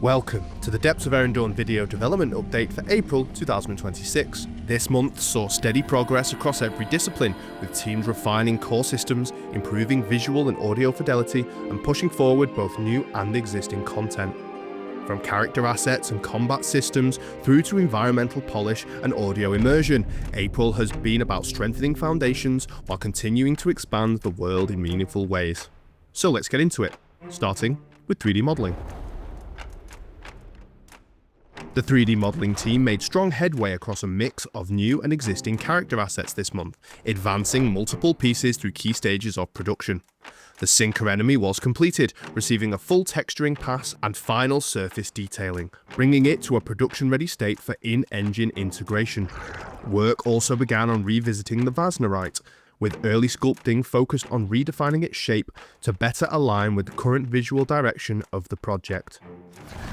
Welcome to the Depths of Erendorn video development update for April 2026. This month saw steady progress across every discipline, with teams refining core systems, improving visual and audio fidelity, and pushing forward both new and existing content. From character assets and combat systems through to environmental polish and audio immersion, April has been about strengthening foundations while continuing to expand the world in meaningful ways. So let's get into it, starting with 3D modelling. The 3D modelling team made strong headway across a mix of new and existing character assets this month, advancing multiple pieces through key stages of production. The Sinker enemy was completed, receiving a full texturing pass and final surface detailing, bringing it to a production-ready state for in-engine integration. Work also began on revisiting the Vasnerite, with early sculpting focused on redefining its shape to better align with the current visual direction of the project.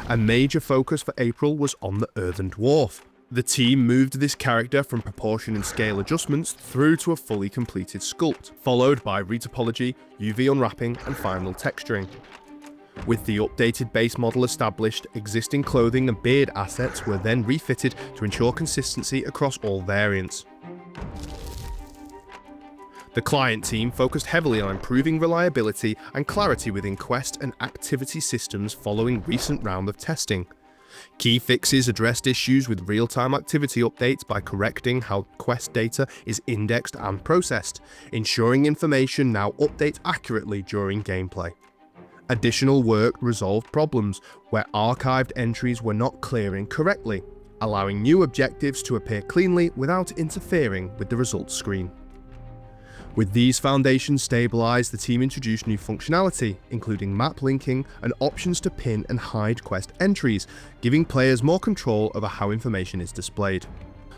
A major focus for April was on the Earthen Dwarf. The team moved this character from proportion and scale adjustments through to a fully completed sculpt, followed by retopology, UV unwrapping and final texturing. With the updated base model established, existing clothing and beard assets were then refitted to ensure consistency across all variants. The client team focused heavily on improving reliability and clarity within quest and activity systems following recent round of testing. Key fixes addressed issues with real-time activity updates by correcting how quest data is indexed and processed, ensuring information now updates accurately during gameplay. Additional work resolved problems where archived entries were not clearing correctly, allowing new objectives to appear cleanly without interfering with the results screen. With these foundations stabilised, the team introduced new functionality, including map linking and options to pin and hide quest entries, giving players more control over how information is displayed.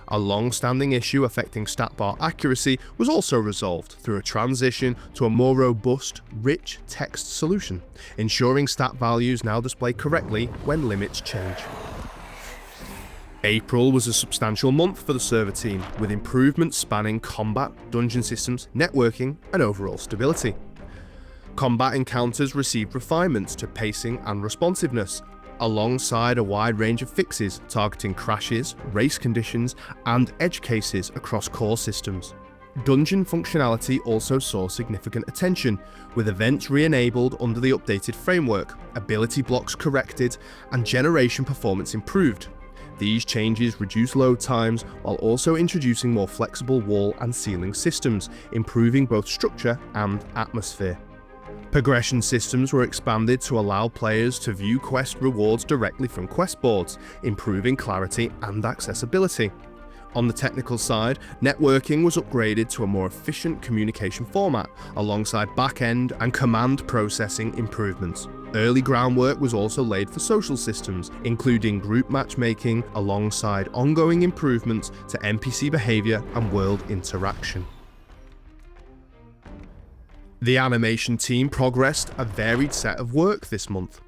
A long-standing issue affecting stat bar accuracy was also resolved through a transition to a more robust, rich text solution, ensuring stat values now display correctly when limits change. April was a substantial month for the server team, with improvements spanning combat, dungeon systems, networking, and overall stability. Combat encounters received refinements to pacing and responsiveness, alongside a wide range of fixes targeting crashes, race conditions, and edge cases across core systems. Dungeon functionality also saw significant attention, with events re-enabled under the updated framework, ability blocks corrected, and generation performance improved. These changes reduce load times while also introducing more flexible wall and ceiling systems, improving both structure and atmosphere. Progression systems were expanded to allow players to view quest rewards directly from quest boards, improving clarity and accessibility. On the technical side, networking was upgraded to a more efficient communication format, alongside back-end and command processing improvements. Early groundwork was also laid for social systems, including group matchmaking, alongside ongoing improvements to NPC behaviour and world interaction. The animation team progressed a varied set of work this month,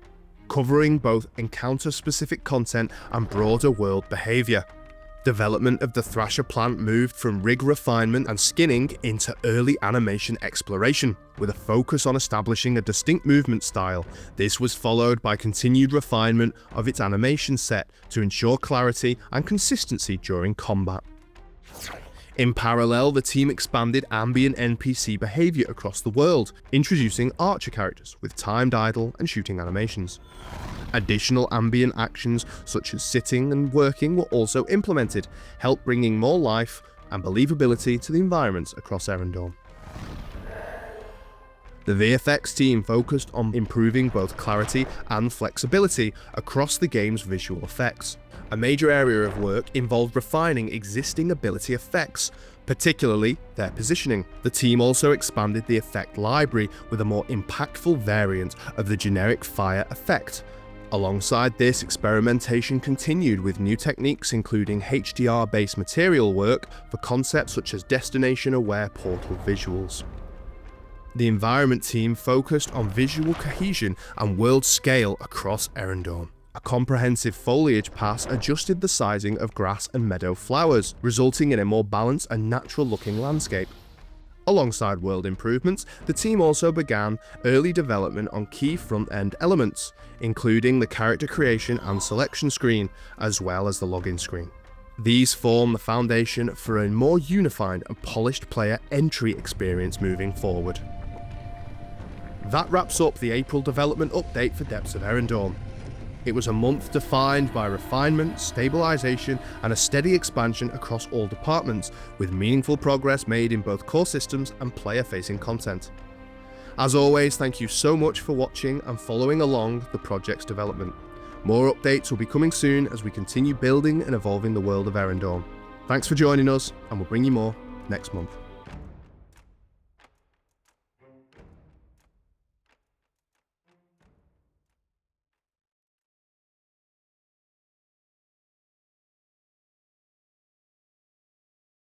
covering both encounter-specific content and broader world behaviour. Development of the Thrasher plant moved from rig refinement and skinning into early animation exploration, with a focus on establishing a distinct movement style. This was followed by continued refinement of its animation set to ensure clarity and consistency during combat. In parallel, the team expanded ambient NPC behaviour across the world, introducing archer characters with timed idle and shooting animations. Additional ambient actions such as sitting and working were also implemented, help bringing more life and believability to the environments across Erendorn. The VFX team focused on improving both clarity and flexibility across the game's visual effects. A major area of work involved refining existing ability effects, particularly their positioning. The team also expanded the effect library with a more impactful variant of the generic fire effect. Alongside this, experimentation continued with new techniques including HDR-based material work for concepts such as destination-aware portal visuals. The environment team focused on visual cohesion and world scale across Erendorn. A comprehensive foliage pass adjusted the sizing of grass and meadow flowers, resulting in a more balanced and natural-looking landscape. Alongside world improvements, the team also began early development on key front-end elements, including the character creation and selection screen, as well as the login screen. These form the foundation for a more unified and polished player entry experience moving forward. That wraps up the April development update for Depths of Erendorn. It was a month defined by refinement, stabilisation and a steady expansion across all departments, with meaningful progress made in both core systems and player-facing content. As always, thank you so much for watching and following along the project's development. More updates will be coming soon as we continue building and evolving the world of Erendorn. Thanks for joining us, and we'll bring you more next month.